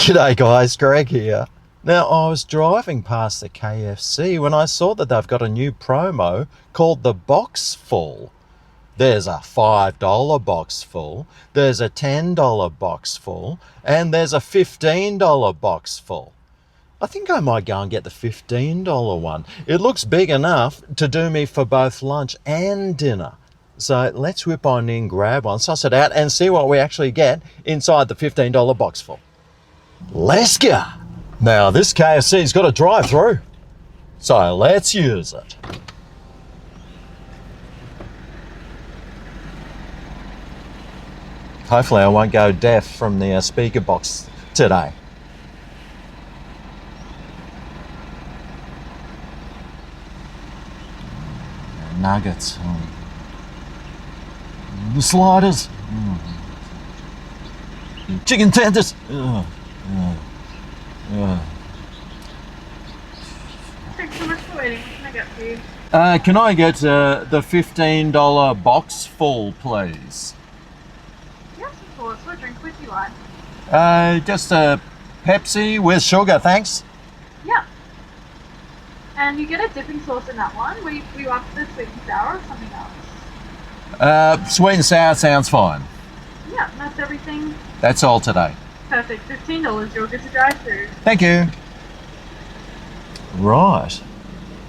G'day guys, Greg here. Now I was driving past the KFC when I saw that they've got a new promo called the Boxfull. There's a $5 box full, there's a $10 box full, and there's a $15 box full. I think I might go and get the $15 one. It looks big enough to do me for both lunch and dinner. So let's whip on in, grab one, suss it out, and see what we actually get inside the $15 box full. Let's go. Now this KFC's got a drive-thru, so let's use it. Hopefully I won't go deaf from the speaker box today. Nuggets. The sliders. Chicken tenders. Thanks so much for waiting. What can I get for you? Can I get the $15 box full, please? Yes, of course. What drink would you like? Just a Pepsi with sugar, thanks. Yeah. And you get a dipping sauce in that one. Were you after the sweet and sour or something else? Sweet and sour sounds fine. Yeah, that's everything. That's all today. Perfect. $15. You're good to drive through. Thank you. Right.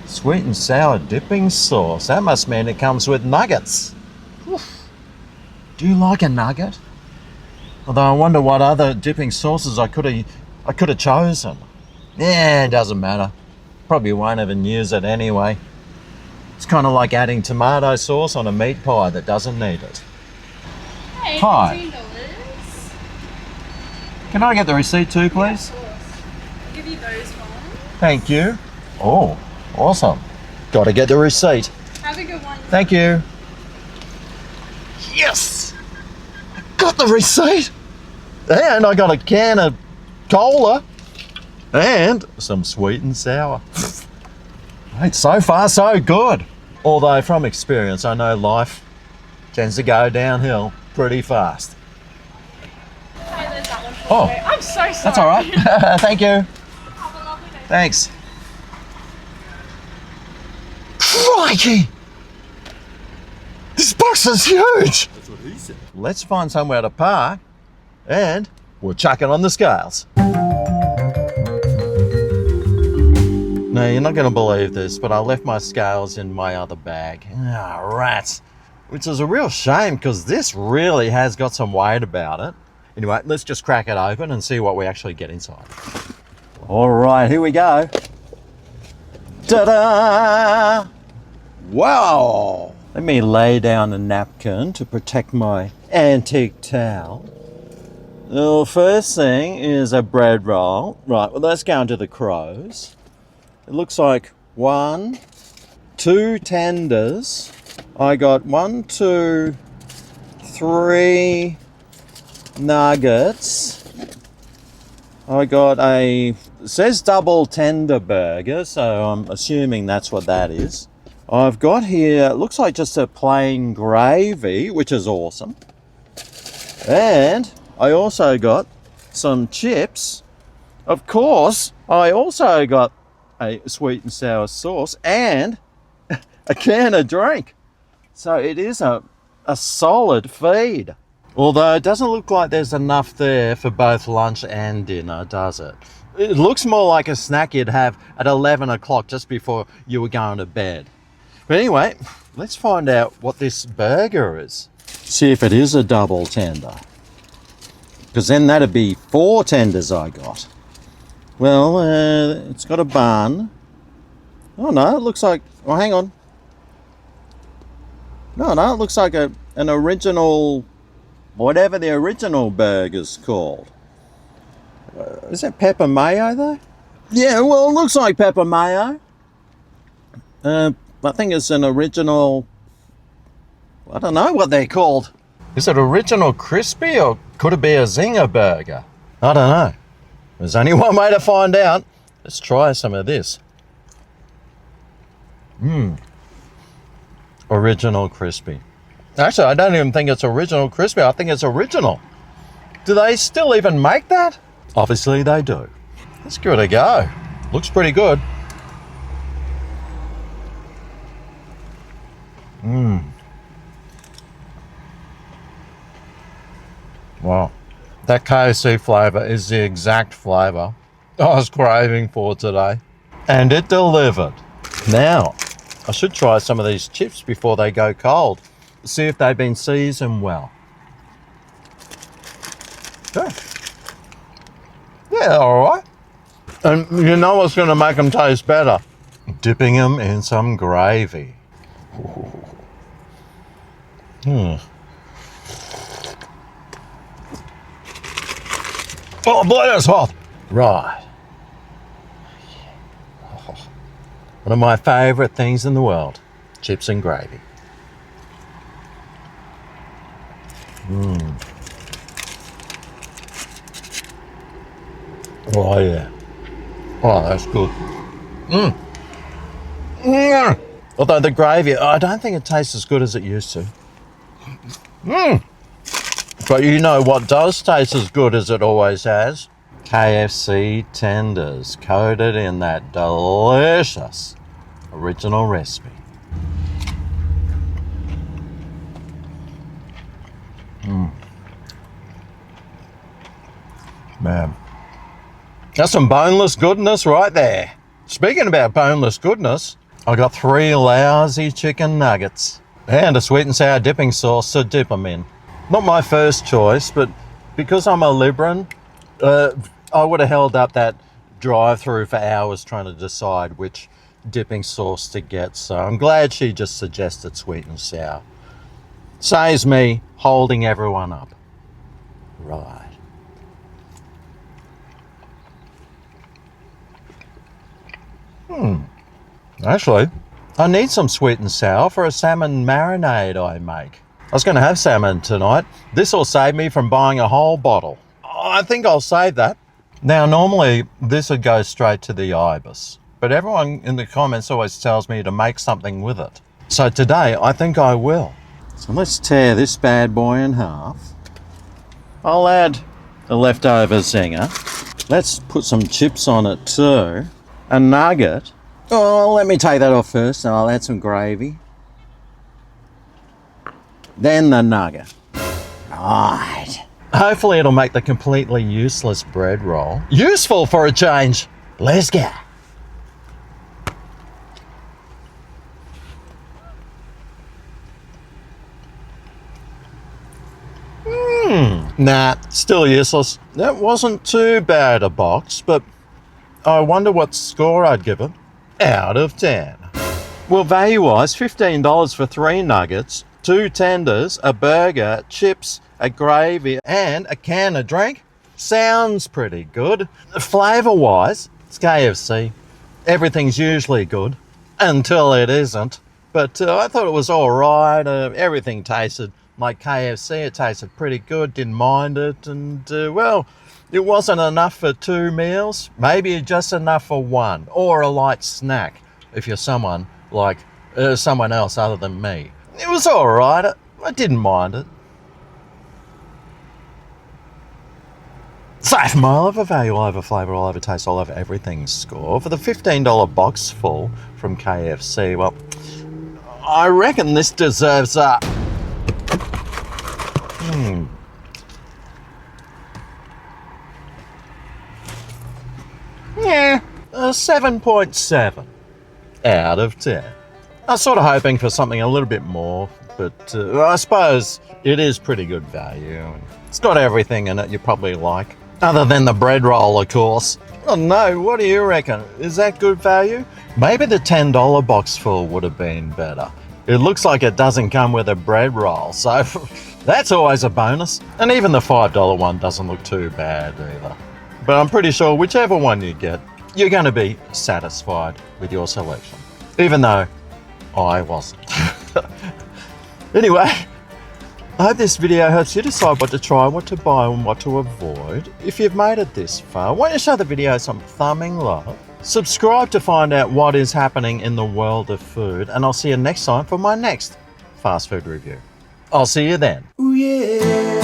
Sweet and sour dipping sauce. That must mean it comes with nuggets. Oof. Do you like a nugget? Although I wonder what other dipping sauces I could have chosen. Yeah, it doesn't matter. Probably won't even use it anyway. It's kind of like adding tomato sauce on a meat pie that doesn't need it. Hey, Hi. $15. Can I get the receipt too, please? Yeah, of course. I'll give you those ones. Thank you. Oh, awesome. Got to get the receipt. Have a good one. Thank you. Yes! I got the receipt! And I got a can of cola and some sweet and sour. Right, so far so good. Although from experience I know life tends to go downhill pretty fast. Hey, there's that one for Oh, you. I'm so sorry. that's all right. Thank you. Have a lovely day. Thanks. Crikey! This box is huge! That's what he said. Let's find somewhere to park and we'll chuck it on the scales. Now, you're not going to believe this, but I left my scales in my other bag. Ah, rats. Which is a real shame because this really has got some weight about it. Anyway, let's just crack it open and see what we actually get inside. All right, here we go. Ta-da! Wow! Let me lay down a napkin to protect my antique towel. The first thing is a bread roll. Right, well, let's go into the crows. It looks like 1, 2 tenders. I got 1, 2, 3 nuggets. I got it says double tender burger, so I'm assuming that's what that is. I've got here, it looks like just a plain gravy, which is awesome. And I also got some chips. Of course, I also got a sweet and sour sauce and a can of drink. So it is a solid feed. Although it doesn't look like there's enough there for both lunch and dinner, does it? It looks more like a snack you'd have at 11 o'clock just before you were going to bed. But anyway, let's find out what this burger is. See if it is a double tender. Because then that'd be 4 tenders I got. Well, it's got a bun. Oh no, it looks like, oh hang on. No, it looks like an original, whatever the original burger's called. Is that pepper mayo though? Yeah, well it looks like pepper mayo. I think it's an original, I don't know what they're called. Is it original crispy or could it be a zinger burger? I don't know. There's only one way to find out. Let's try some of this. Original crispy. Actually, I don't even think it's original crispy. I think it's original. Do they still even make that? Obviously they do. Let's give it a go. Looks pretty good. Wow. That KFC flavour is the exact flavour I was craving for today. And it delivered. Now, I should try some of these chips before they go cold. See if they've been seasoned well. Okay. Yeah, alright. And you know what's going to make them taste better? Dipping them in some gravy. Oh boy, that's hot. Right. One of my favourite things in the world. Chips and gravy. Oh yeah. Oh, that's good. Although the gravy, I don't think it tastes as good as it used to. But you know what does taste as good as it always has? KFC tenders coated in that delicious original recipe. Man, that's some boneless goodness right there. Speaking about boneless goodness, I got 3 lousy chicken nuggets and a sweet and sour dipping sauce to dip them in. Not my first choice, but because I'm a Libran, I would have held up that drive-thru for hours trying to decide which dipping sauce to get. So I'm glad she just suggested sweet and sour. Saves me holding everyone up. Right. Actually, I need some sweet and sour for a salmon marinade I make. I was going to have salmon tonight. This will save me from buying a whole bottle. I think I'll save that. Now, normally this would go straight to the ibis, but everyone in the comments always tells me to make something with it. So today, I think I will. So let's tear this bad boy in half. I'll add the leftover zinger. Let's put some chips on it too. A nugget. Oh, let me take that off first and I'll add some gravy. Then the nugget. Right. Hopefully it'll make the completely useless bread roll useful for a change. Let's go. Nah, still useless. That wasn't too bad a box, but I wonder what score I'd give it out of 10. Well, value-wise, $15 for 3 nuggets, 2 tenders, a burger, chips, a gravy, and a can of drink. Sounds pretty good. Flavour-wise, it's KFC. Everything's usually good, until it isn't. But I thought it was all right. Everything tasted like KFC. It tasted pretty good, didn't mind it. And, well, it wasn't enough for 2 meals. Maybe just enough for 1, or a light snack, if you're someone like someone else other than me. It was all right. I didn't mind it. So from all over value, all over flavour, all over taste, all over everything score for the $15 box full from KFC, well, I reckon this deserves a... Yeah, a 7.7 out of 10. I was sort of hoping for something a little bit more, but I suppose it is pretty good value. It's got everything in it you probably like, other than the bread roll, of course. Oh no, what do you reckon? Is that good value? Maybe the $10 box full would have been better. It looks like it doesn't come with a bread roll, so that's always a bonus. And even the $5 one doesn't look too bad either. But I'm pretty sure whichever one you get, you're going to be satisfied with your selection. Even though I wasn't. Anyway, I hope this video helps you decide what to try, what to buy, and what to avoid. If you've made it this far, why don't you show the video some thumbing love? Subscribe to find out what is happening in the world of food, and I'll see you next time for my next fast food review. I'll see you then. Ooh, yeah.